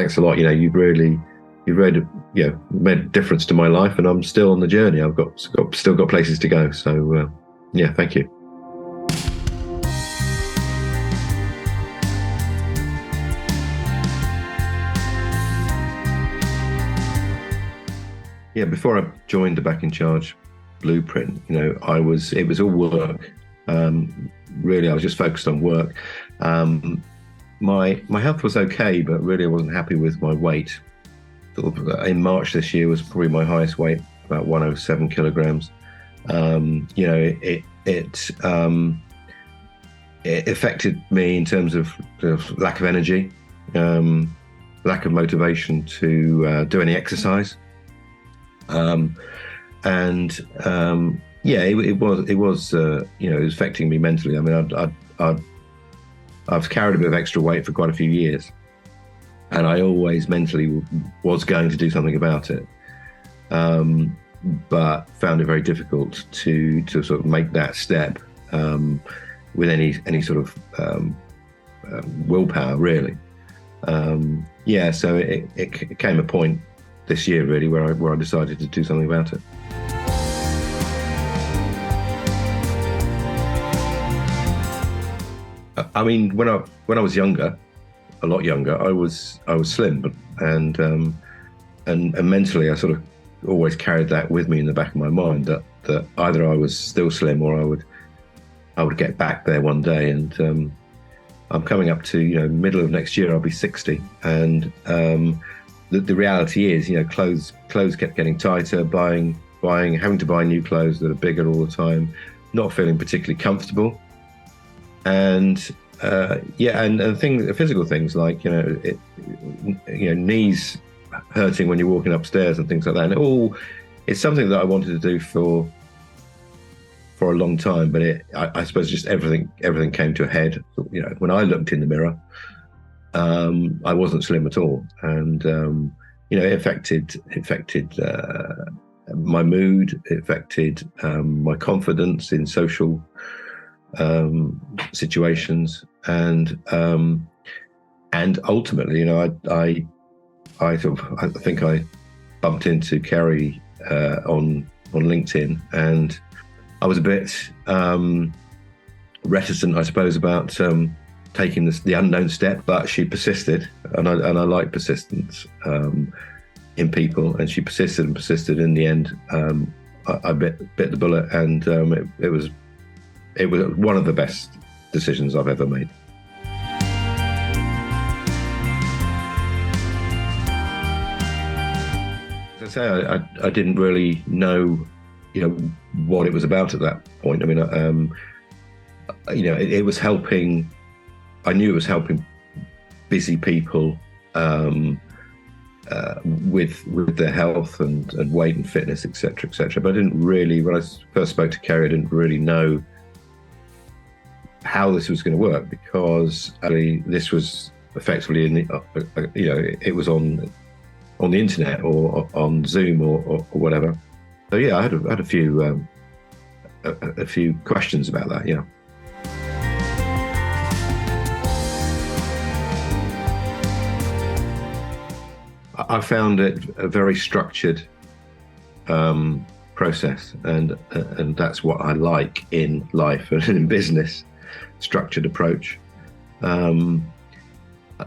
thanks a lot. You've really, made a difference to my life, and I'm still on the journey. I've still got places to go. So, thank you. Yeah, before I joined the Back in Charge blueprint, it was all work. Really, I was just focused on work. My health was okay, but really I wasn't happy with my weight. In March this year was probably my highest weight, about 107 kilograms. It affected me in terms of lack of energy, lack of motivation to do any exercise. It was affecting me mentally. I mean, I've carried a bit of extra weight for quite a few years, and I always mentally was going to do something about it, but found it very difficult to sort of make that step with any sort of willpower, really. So it came a point this year, really, where I decided to do something about it. I mean, when I was younger, a lot younger, I was slim, and mentally I sort of always carried that with me in the back of my mind, that either I was still slim or I would get back there one day. And I'm coming up to middle of next year, I'll be 60, and the reality is, clothes kept getting tighter, having to buy new clothes that are bigger all the time, not feeling particularly comfortable, and physical things like knees hurting when you're walking upstairs and things like that. And it's something that I wanted to do for a long time, but I suppose just everything came to a head. When I looked in the mirror, I wasn't slim at all, and it affected my mood. It affected my confidence in social situations, and ultimately, I think I bumped into Kerrie on LinkedIn, and I was a bit reticent, I suppose, about taking the unknown step, but she persisted, and I like persistence in people, and she persisted and persisted. In the end, I bit the bullet, and it was one of the best decisions I've ever made. As I say, I didn't really know, what it was about at that point. I mean, it was helping. I knew it was helping busy people with their health and weight and fitness, etc., etc. But I didn't really, when I first spoke to Kerrie, I didn't really know how this was going to work, because this was effectively it was on the internet or on Zoom or whatever. So I had a few questions about that. Yeah. I found it a very structured process, and that's what I like in life and in business. Structured approach,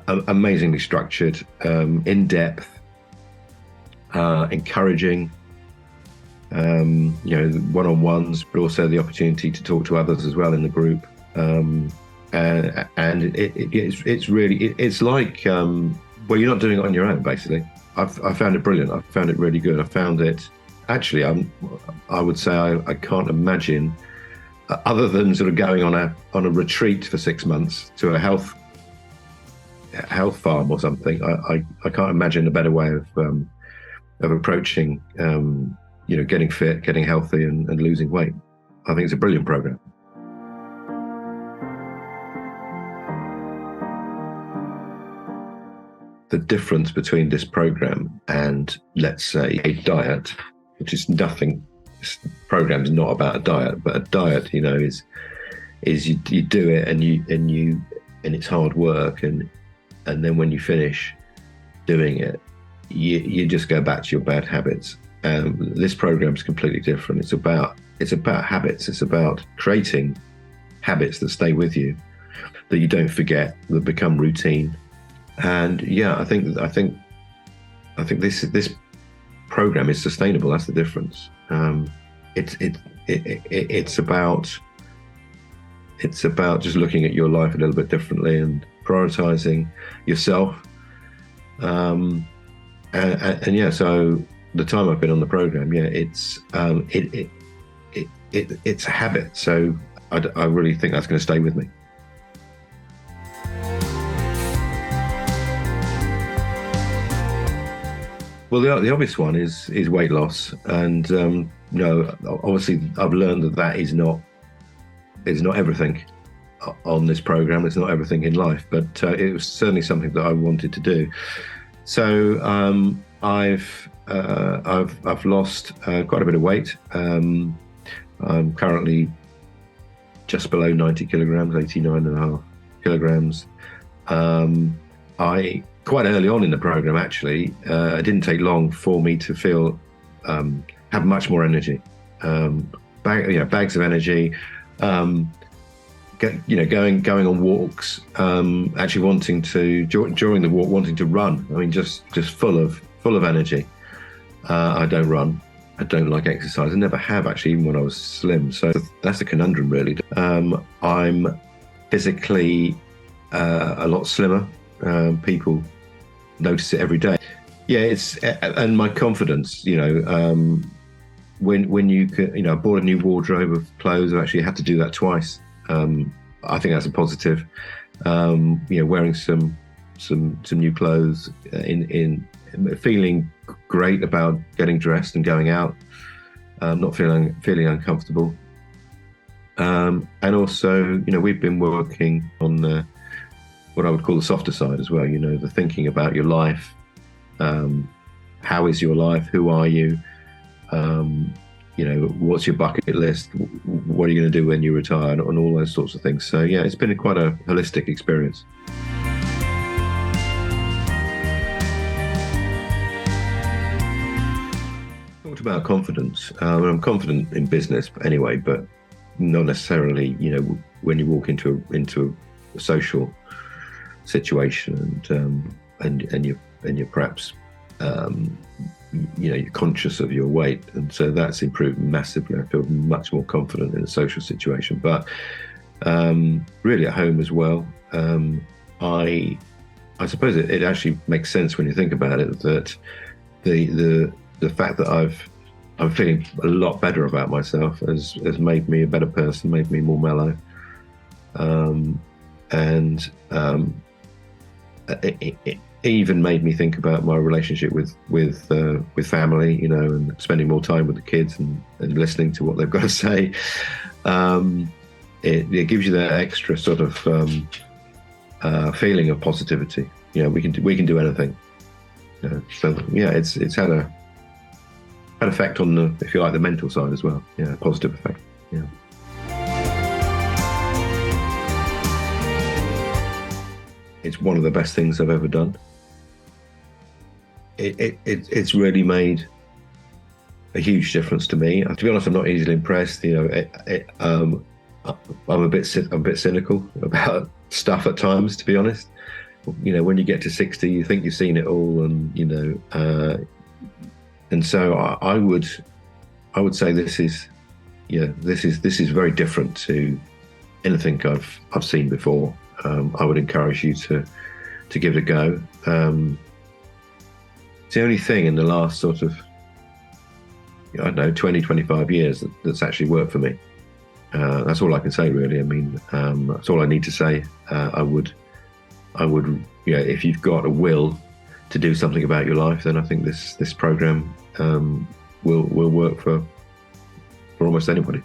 amazingly structured, in depth, encouraging, one-on-ones, but also the opportunity to talk to others as well in the group, and it's like well, you're not doing it on your own, basically. I found it brilliant. I found it really good. I found it, actually, I would say I can't imagine, other than sort of going on a retreat for 6 months to a health farm or something. I can't imagine a better way of approaching, getting fit, getting healthy, and losing weight. I think it's a brilliant program. The difference between this program and, let's say, a diet, which is nothing. This program is not about a diet, but a diet, is you do it and it's hard work, and then when you finish, doing it, you just go back to your bad habits. This program is completely different. It's about habits. It's about creating habits that stay with you, that you don't forget, that become routine. And yeah, I think this program is sustainable. That's the difference. It's about just looking at your life a little bit differently and prioritizing yourself. And yeah, so the time I've been on the program, yeah, it's a habit. So I really think that's going to stay with me. Well, the obvious one is weight loss, and obviously I've learned that is not everything on this program. It's not everything in life, but it was certainly something that I wanted to do. So I've lost quite a bit of weight. I'm currently just below 90 kilograms, 89.5 kilograms. Quite early on in the program, actually, it didn't take long for me to feel have much more energy, bags of energy. Going on walks, actually wanting to during the walk, wanting to run. I mean, just full of energy. I don't run. I don't like exercise. I never have, actually, even when I was slim. So that's a conundrum, really. I'm physically a lot slimmer. People notice it every day. Yeah, and my confidence. When you I bought a new wardrobe of clothes. I actually had to do that twice. I think that's a positive. Wearing some new clothes, in feeling great about getting dressed and going out, not feeling uncomfortable. And also, we've been working on what I would call the softer side as well. The thinking about your life. How is your life? Who are you? What's your bucket list? What are you going to do when you retire? And all those sorts of things. So yeah, it's been quite a holistic experience. Talked about confidence. I'm confident in business anyway, but not necessarily, when you walk into a social situation and you're perhaps you're conscious of your weight, and so that's improved massively. I feel much more confident in a social situation, but really at home as well. I suppose it actually makes sense when you think about it, that the fact that I'm feeling a lot better about myself has made me a better person, made me more mellow, and it even made me think about my relationship with family, and spending more time with the kids and listening to what they've got to say. It gives you that extra sort of feeling of positivity. We can do anything. So yeah, it's had an effect on the, if you like, the mental side as well. Yeah, a positive effect. Yeah. It's one of the best things I've ever done. It's really made a huge difference to me. To be honest, I'm not easily impressed. I'm a bit cynical about stuff at times, to be honest. When you get to 60, you think you've seen it all, and so I would say this is very different to anything I've seen before. I would encourage you to give it a go. It's the only thing in the last sort of, 20, 25 years that's actually worked for me. That's all I can say, really. I mean, that's all I need to say. I would, if you've got a will to do something about your life, then I think this program will work for almost anybody.